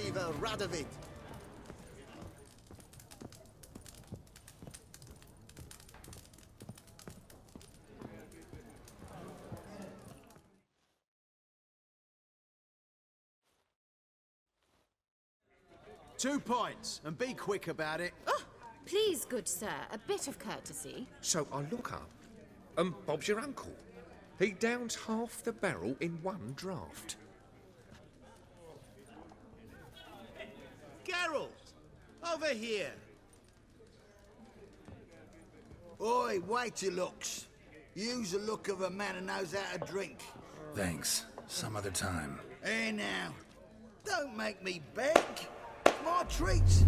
Ivar Radovid. Two points, and be quick about it. Oh, please, good sir, a bit of courtesy. So I look up, and Bob's your uncle. He downs half the barrel in one draught. Geralt! Over here! Oi, wait your looks. Use the look of a man who knows how to drink. Thanks. Some other time. Hey now, don't make me beg. My treats.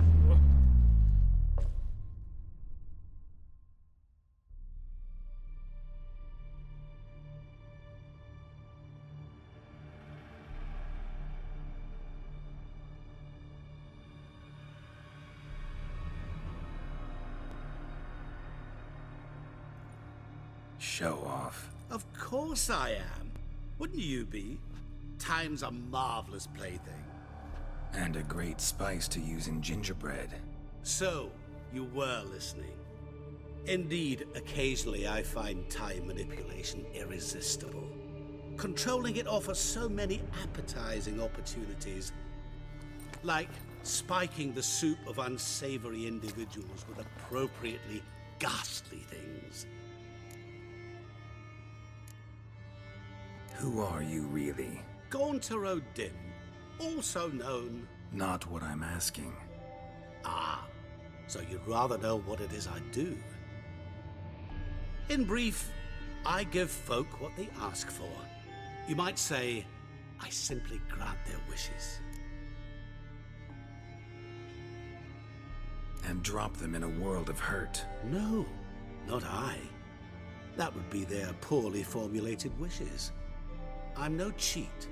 Show off. Of course I am. Wouldn't you be? Time's a marvelous plaything. And a great spice to use in gingerbread. So, you were listening. Indeed, occasionally I find time manipulation irresistible. Controlling it offers so many appetizing opportunities. Like spiking the soup of unsavory individuals with appropriately ghastly things. Who are you, really? Gaunter O'Dim, also known... Not what I'm asking. Ah, so you'd rather know what it is I do. In brief, I give folk what they ask for. You might say, I simply grant their wishes. And drop them in a world of hurt. No, not I. That would be their poorly formulated wishes. I'm no cheat.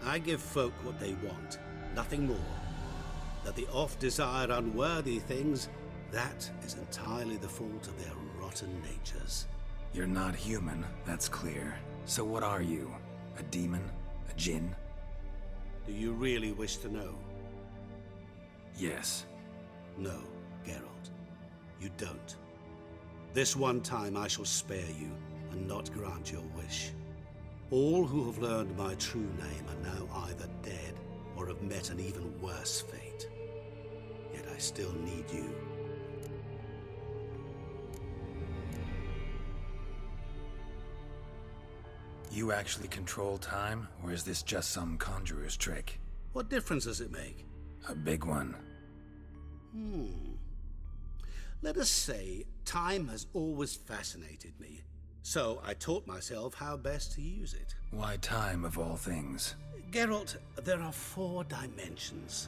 I give folk what they want, nothing more. That they oft desire unworthy things, that is entirely the fault of their rotten natures. You're not human, that's clear. So what are you? A demon? A djinn? Do you really wish to know? Yes. No, Geralt. You don't. This one time I shall spare you, and not grant your wish. All who have learned my true name are now either dead, or have met an even worse fate. Yet I still need you. You actually control time, or is this just some conjurer's trick? What difference does it make? A big one. Let us say, time has always fascinated me. So I taught myself how best to use it. Why time, of all things? Geralt, there are 4 dimensions.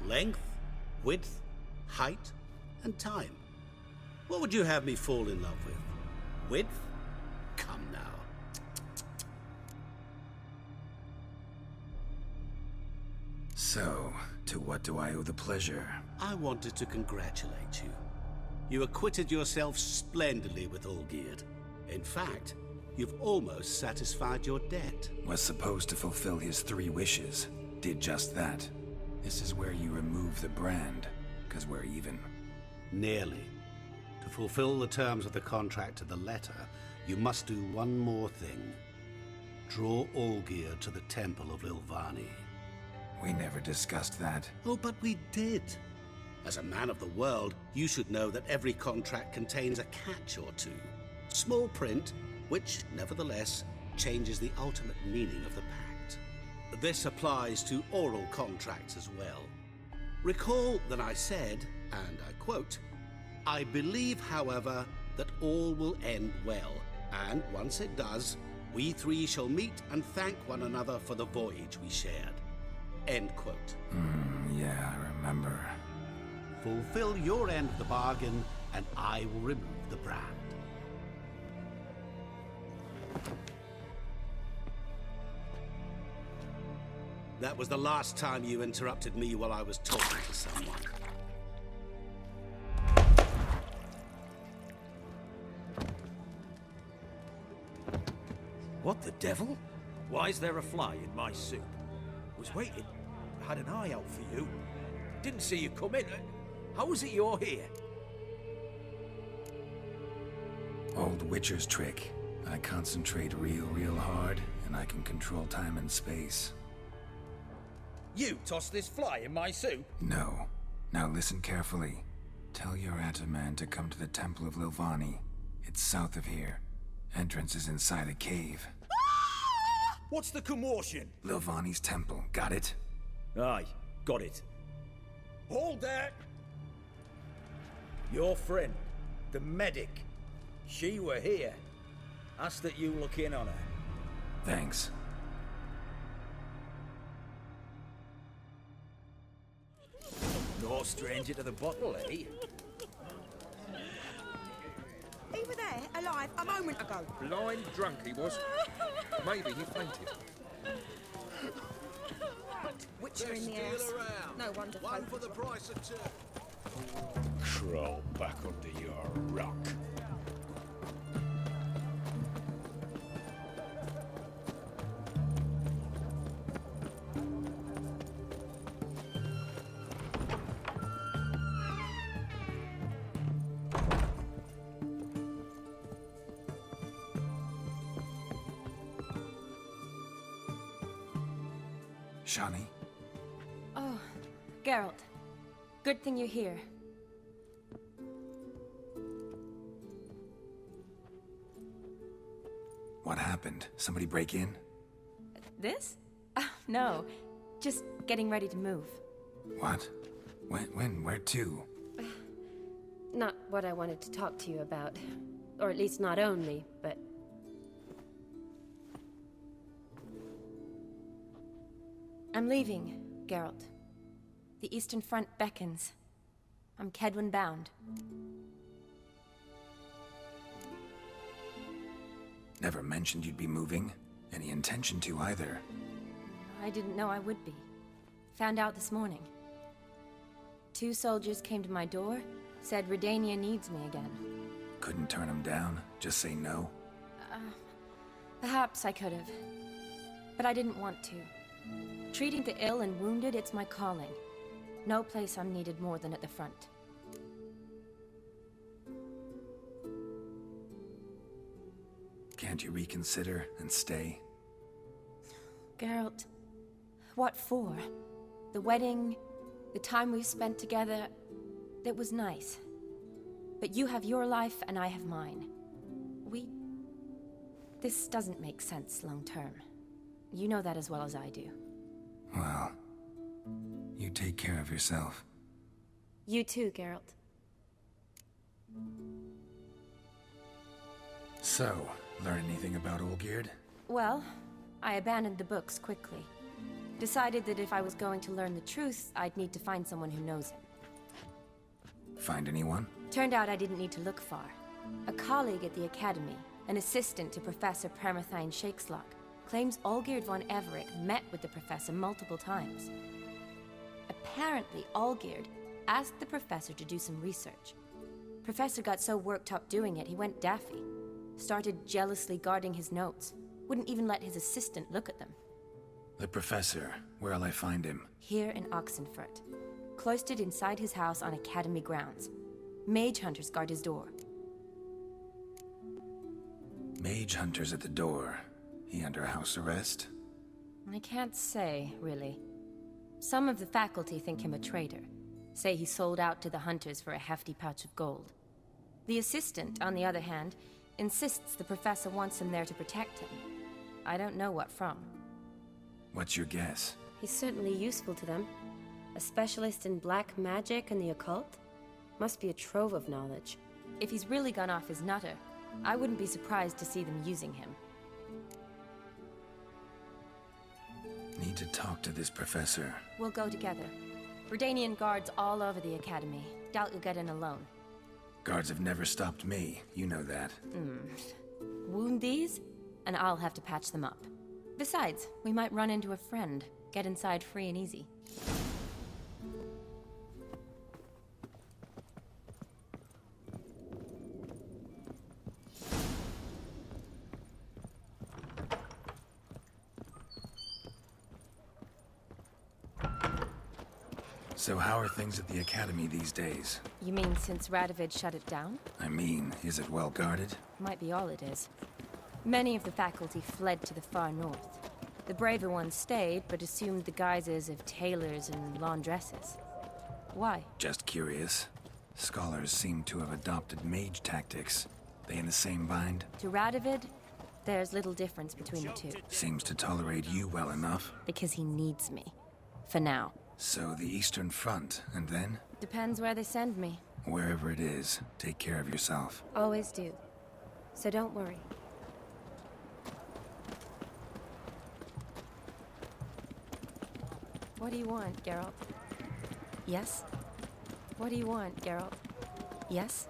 Length, width, height, and time. What would you have me fall in love with? Width? Come now. So, to what do I owe the pleasure? I wanted to congratulate you. You acquitted yourself splendidly with Olgierd. In fact, you've almost satisfied your debt. Was supposed to fulfill his 3 wishes. Did just that. This is where you remove the brand, 'cause we're even. Nearly. To fulfill the terms of the contract to the letter, you must do one more thing. Draw Olgierd to the Temple of Lilvani. We never discussed that. Oh, but we did. As a man of the world, you should know that every contract contains a catch or two. Small print, which, nevertheless, changes the ultimate meaning of the pact. This applies to oral contracts as well. Recall that I said, and I quote, "I believe, however, that all will end well, and once it does, we 3 shall meet and thank one another for the voyage we shared." End quote. Yeah, I remember. Fulfill your end of the bargain, and I will remove the brand. That was the last time you interrupted me while I was talking to someone. What the devil? Why is there a fly in my soup? Was waiting. had an eye out for you. Didn't see you come in. How is it you're here? Old Witcher's trick. I concentrate real hard, and I can control time and space. You tossed this fly in my soup? No. Now listen carefully. Tell your Ataman to come to the Temple of Lilvani. It's south of here. Entrance is inside a cave. What's the commotion? Lilvani's temple, got it? Aye, got it. Hold there! Your friend, the medic, she were here. Ask that you look in on her. Thanks. No stranger to the bottle, eh? He were there, alive, a moment ago. Blind drunk he was. Maybe he fainted. Witcher in the house. No wonder. One for the price of two. Crawl back under your rock. Shani? Oh, Geralt. Good thing you're here. What happened? Somebody break in? This? No. Just getting ready to move. What? When? Where to? Not what I wanted to talk to you about. Or at least not only, but... I'm leaving, Geralt. The Eastern Front beckons. I'm Kedwen bound. Never mentioned you'd be moving. Any intention to either. I didn't know I would be. Found out this morning. 2 soldiers came to my door, said Redania needs me again. Couldn't turn them down? Just say no? Perhaps I could have. But I didn't want to. Treating the ill and wounded, it's my calling. No place I'm needed more than at the front. Can't you reconsider and stay? Geralt, what for? The wedding, the time we've spent together, it was nice. But you have your life and I have mine. This doesn't make sense long term. You know that as well as I do. Well, you take care of yourself. You too, Geralt. So, learn anything about Olgierd? Well, I abandoned the books quickly. Decided that if I was going to learn the truth, I'd need to find someone who knows him. Find anyone? Turned out I didn't need to look far. A colleague at the Academy, an assistant to Professor Permathine Shakeslock, claims Olgierd von Everett met with the professor multiple times. Apparently, Olgierd asked the professor to do some research. Professor got so worked up doing it, he went daffy. Started jealously guarding his notes. Wouldn't even let his assistant look at them. The professor. Where'll I find him? Here in Oxenfurt. Cloistered inside his house on Academy grounds. Mage hunters guard his door. Mage hunters at the door. He under house arrest? I can't say, really. Some of the faculty think him a traitor. Say he sold out to the hunters for a hefty pouch of gold. The assistant, on the other hand, insists the professor wants him there to protect him. I don't know what from. What's your guess? He's certainly useful to them. A specialist in black magic and the occult? Must be a trove of knowledge. If he's really gone off his nutter, I wouldn't be surprised to see them using him. Need to talk to this professor. We'll go together. Redanian guards all over the Academy. Doubt you'll get in alone. Guards have never stopped me. You know that. Wound these, and I'll have to patch them up. Besides, we might run into a friend. Get inside free and easy. So how are things at the Academy these days? You mean since Radovid shut it down? I mean, is it well guarded? Might be all it is. Many of the faculty fled to the far north. The braver ones stayed, but assumed the guises of tailors and laundresses. Why? Just curious. Scholars seem to have adopted mage tactics. They in the same bind? To Radovid, there's little difference between the two. Seems to tolerate you well enough. Because he needs me. For now. So the Eastern Front, and then? Depends where they send me. Wherever it is, take care of yourself. Always do. So don't worry. What do you want, Geralt? Yes? What do you want, Geralt? Yes?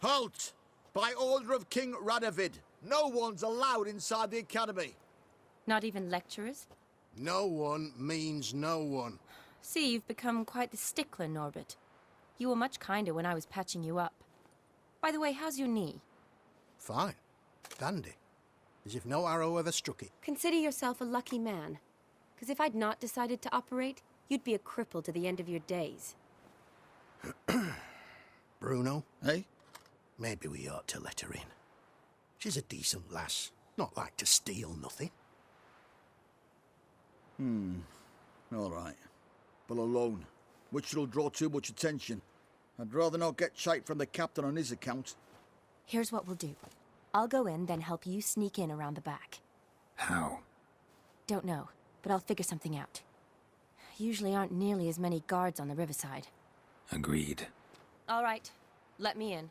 Halt! By order of King Radovid, no one's allowed inside the Academy. Not even lecturers? No one means no one. See, you've become quite the stickler, Norbert. You were much kinder when I was patching you up. By the way, how's your knee? Fine. Dandy. As if no arrow ever struck it. Consider yourself a lucky man. Because if I'd not decided to operate, you'd be a cripple to the end of your days. Bruno? Eh? Maybe we ought to let her in. She's a decent lass. Not like to steal nothing. All right. But alone, which will draw too much attention. I'd rather not get shite from the captain on his account. Here's what we'll do. I'll go in, then help you sneak in around the back. How? Don't know, but I'll figure something out. Usually aren't nearly as many guards on the riverside. Agreed. All right, let me in.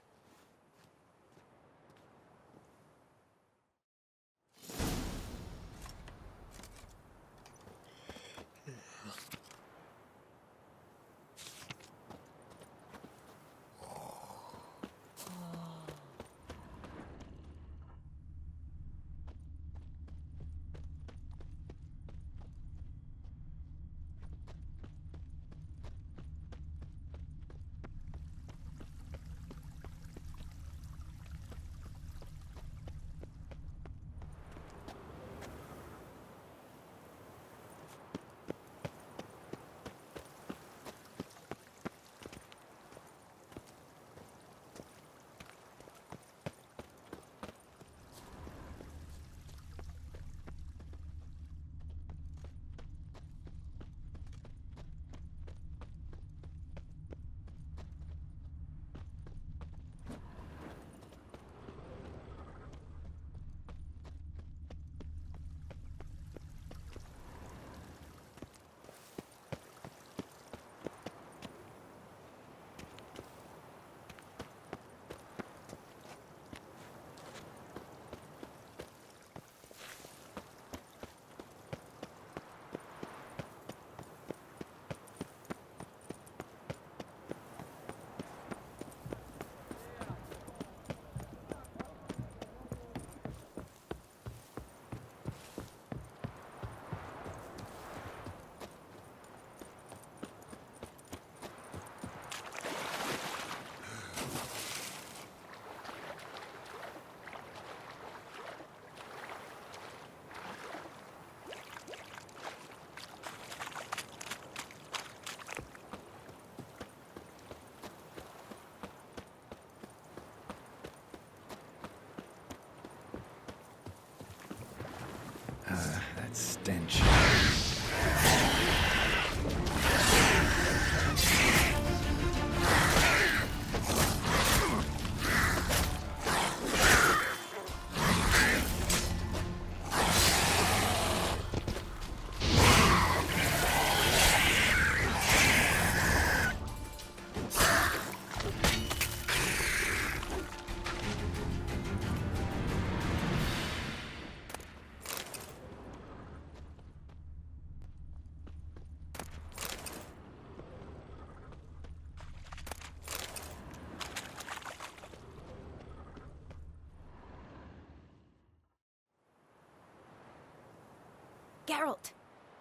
Geralt!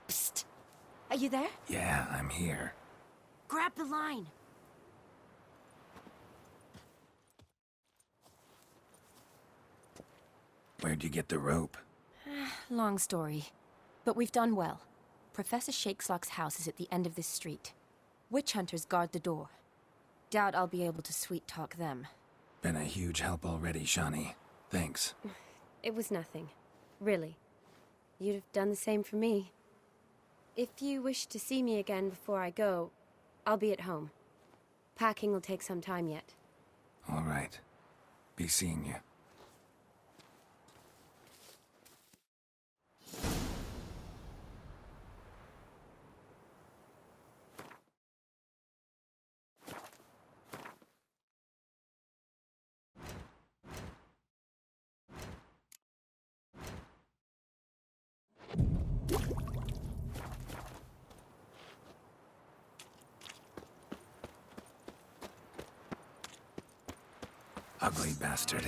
Psst! Are you there? Yeah, I'm here. Grab the line! Where'd you get the rope? Long story. But we've done well. Professor Shakeslock's house is at the end of this street. Witch hunters guard the door. Doubt I'll be able to sweet-talk them. Been a huge help already, Shani. Thanks. It was nothing. Really. You'd have done the same for me. If you wish to see me again before I go, I'll be at home. Packing will take some time yet. All right. Be seeing you. Ugly bastard.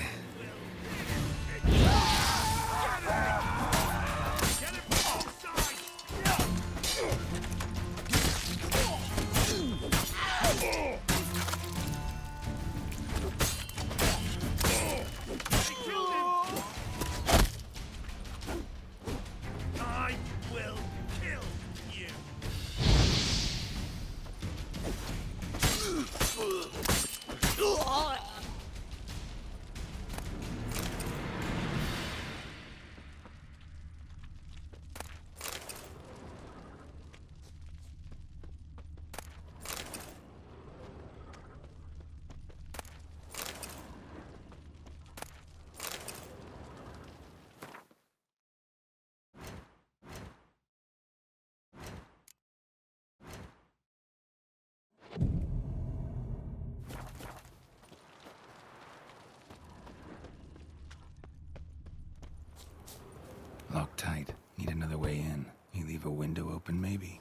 I will kill you. Locked tight. Need another way in. You leave a window open, maybe?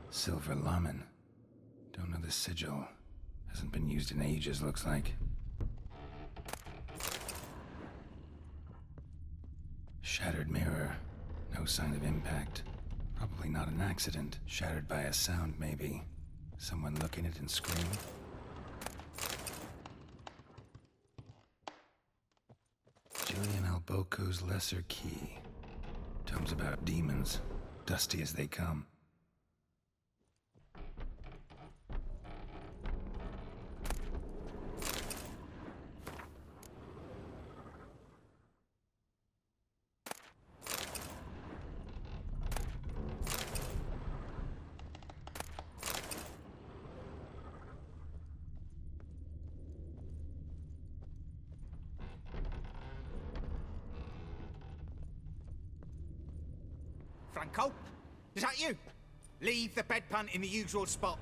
Silver Lamen. Don't know the sigil. Hasn't been used in ages, looks like. Shattered mirror. No sign of impact. Probably not an accident. Shattered by a sound, maybe. Someone look in it and scream. Julian Alboco's Lesser Key. Tomes about demons. Dusty as they come. Franco? Is that you? Leave the bedpan in the usual spot.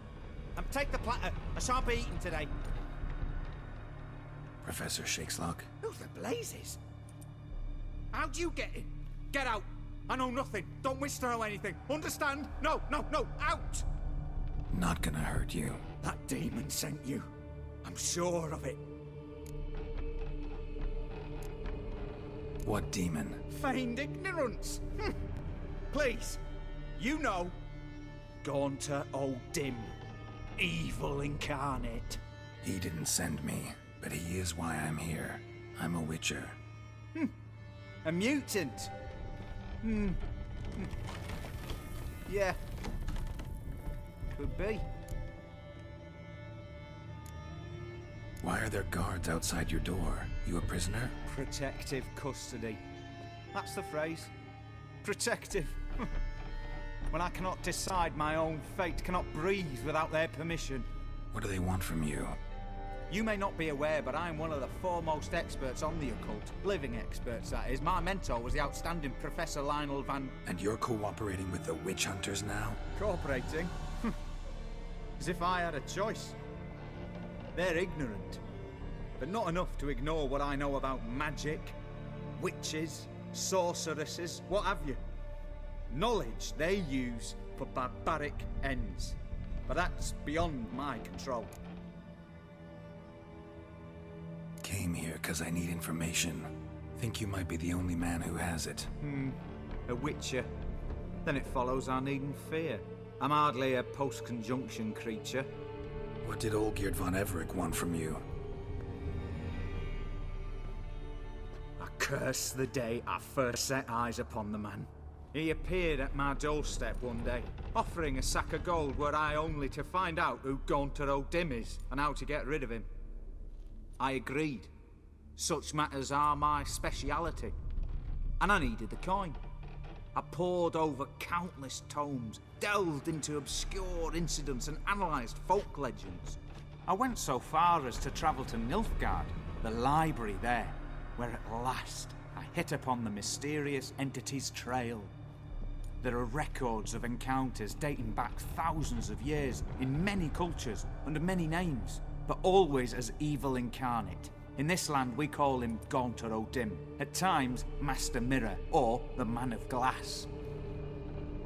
And take the platter. I shan't be eating today. Professor Shakeslock? Who the blazes? How'd you get in? Get out. I know nothing. Don't wish to know anything. Understand? No, no, no. Out! Not gonna hurt you. That demon sent you. I'm sure of it. What demon? Feigned ignorance. Please, you know. Gaunter O'Dim. Evil incarnate. He didn't send me, but he is why I'm here. I'm a witcher. A mutant. Yeah. Could be. Why are there guards outside your door? You a prisoner? Protective custody. That's the phrase. Protective. When I cannot decide my own fate, cannot breathe without their permission. What do they want from you? You may not be aware, but I'm one of the foremost experts on the occult. Living experts, that is. My mentor was the outstanding Professor Lionel Van... And you're cooperating with the witch hunters now? Cooperating? As if I had a choice. They're ignorant, but not enough to ignore what I know about magic, witches, sorceresses, what have you. Knowledge they use for barbaric ends, but that's beyond my control. Came here because I need information. Think you might be the only man who has it. A witcher. Then it follows I needn't fear. I'm hardly a post-conjunction creature. What did Olgierd von Everec want from you? I curse the day I first set eyes upon the man. He appeared at my doorstep one day, offering a sack of gold were I only to find out who Gaunter O'Dim is and how to get rid of him. I agreed. Such matters are my speciality. And I needed the coin. I pored over countless tomes, delved into obscure incidents and analysed folk legends. I went so far as to travel to Nilfgaard, the library there, where at last I hit upon the mysterious entity's trail. There are records of encounters dating back thousands of years in many cultures under many names, but always as evil incarnate. In this land we call him Gaunter O'Dim, at times Master Mirror or the Man of Glass.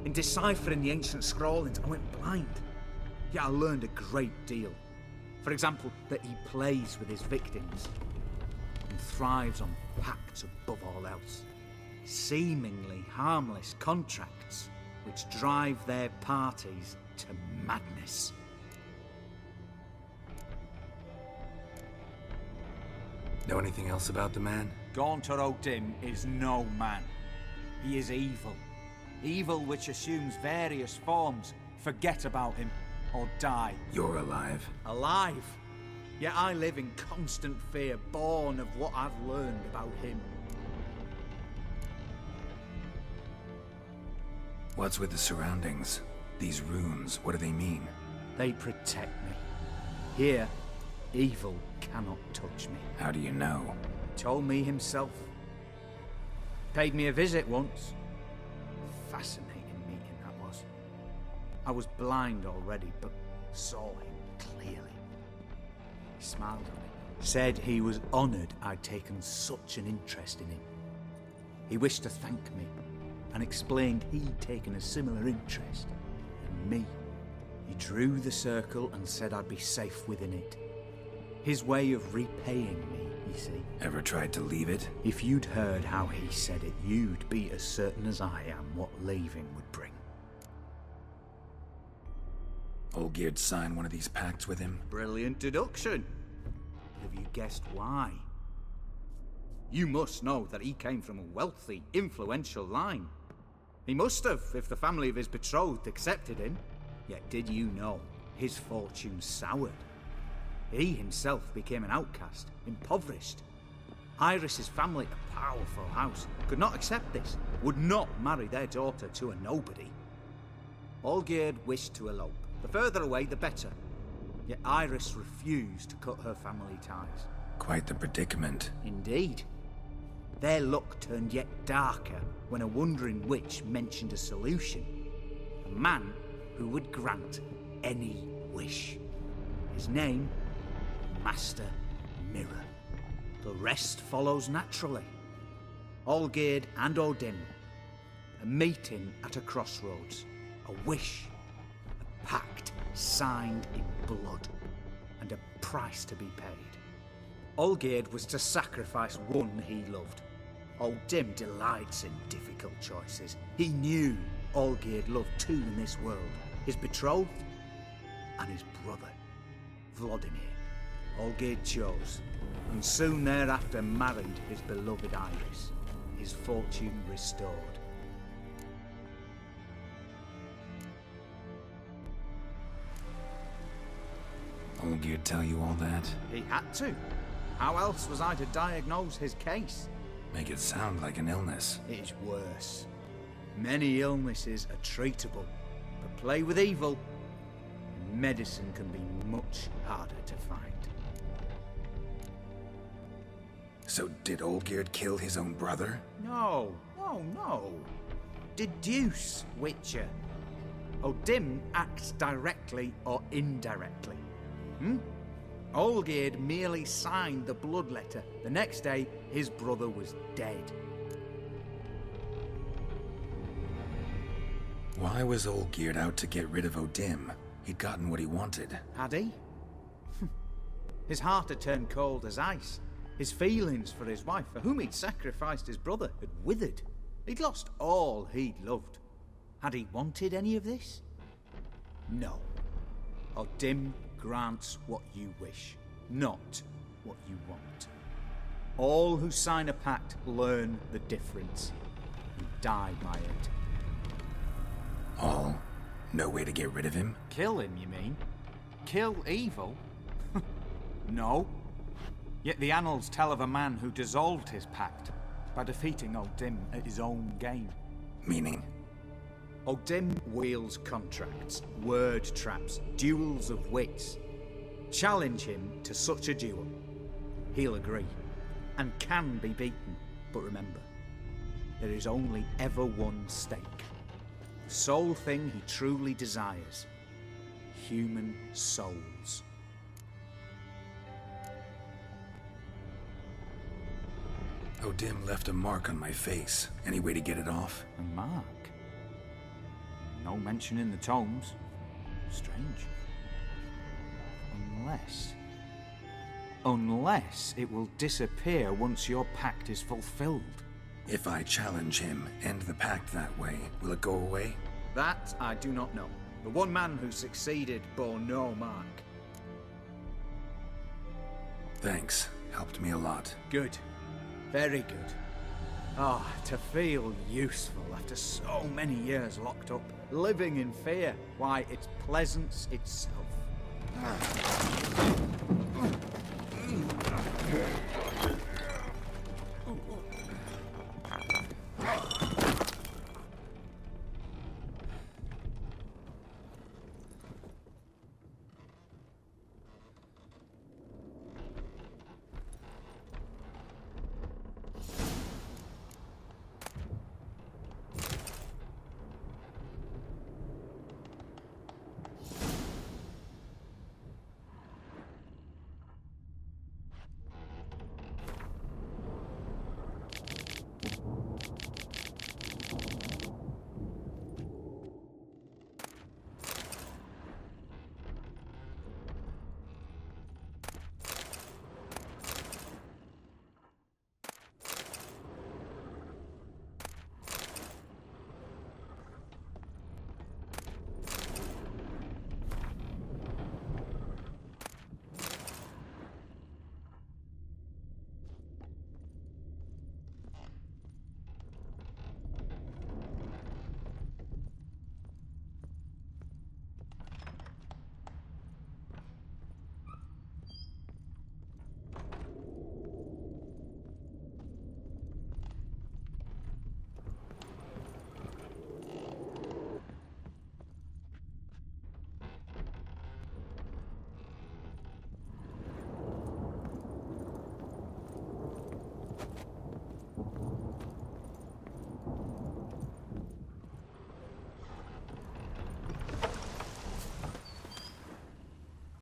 In deciphering the ancient scrawlings I went blind, yet I learned a great deal. For example, that he plays with his victims and thrives on pacts above all else. Seemingly harmless contracts which drive their parties to madness. Know anything else about the man? Gaunter O'Dim is no man. He is evil. Evil which assumes various forms. Forget about him, or die. You're alive. Alive? Yet I live in constant fear, born of what I've learned about him. What's with the surroundings? These runes, what do they mean? They protect me. Here, evil cannot touch me. How do you know? He told me himself. Paid me a visit once. Fascinating meeting that was. I was blind already, but saw him clearly. He smiled at me. Said he was honoured I'd taken such an interest in him. He wished to thank me, and explained he'd taken a similar interest in me. drew the circle and said I'd be safe within it. His way of repaying me, you see. Ever tried to leave it? If you'd heard how he said it, you'd be as certain as I am what leaving would bring. Olgierd signed one of these pacts with him? Brilliant deduction. Have you guessed why? You must know that he came from a wealthy, influential line. He must have, if the family of his betrothed accepted him. Yet did you know his fortune soured? He himself became an outcast, impoverished. Iris's family, a powerful house, could not accept this, would not marry their daughter to a nobody. Olgierd wished to elope. The further away, the better. Yet Iris refused to cut her family ties. Quite the predicament. Indeed. Their luck turned yet darker when a wandering witch mentioned a solution. A man who would grant any wish. His name, Master Mirror. The rest follows naturally. Olgierd and Odin, a meeting at a crossroads, a wish, a pact signed in blood, and a price to be paid. Olgierd was to sacrifice one he loved. Odin delights in difficult choices. He knew Olgierd loved two in this world, his betrothed and his brother, Vladimir. Olgierd chose, and soon thereafter married his beloved Iris, his fortune restored. Olgierd tell you all that? He had to. How else was I to diagnose his case? Make it sound like an illness. It is worse. Many illnesses are treatable, but play with evil, medicine can be much harder to find. So did Olgierd kill his own brother? No. Deduce, Witcher. Odin acts directly or indirectly. Olgierd merely signed the blood letter. The next day, his brother was dead. Why was Olgierd out to get rid of Odin? He'd gotten what he wanted. Had he? His heart had turned cold as ice. His feelings for his wife, for whom he'd sacrificed his brother, had withered. He'd lost all he'd loved. Had he wanted any of this? No. Odin grants what you wish, not what you want. All who sign a pact learn the difference and die by it. All? No way to get rid of him? Kill him, you mean? Kill evil? No. Yet the annals tell of a man who dissolved his pact by defeating Odin at his own game. Meaning? Odin wields contracts, word traps, duels of wits. Challenge him to such a duel. He'll agree, and can be beaten. But remember, there is only ever one stake. The sole thing he truly desires. Human souls. Odin left a mark on my face. Any way to get it off? A mark? No mention in the tomes. Strange. Unless it will disappear once your pact is fulfilled. If I challenge him, end the pact that way, will it go away? That I do not know. The one man who succeeded bore no mark. Thanks. Helped me a lot. Good. Very good. Ah, to feel useful after so many years locked up, living in fear. Why, it's pleasance itself.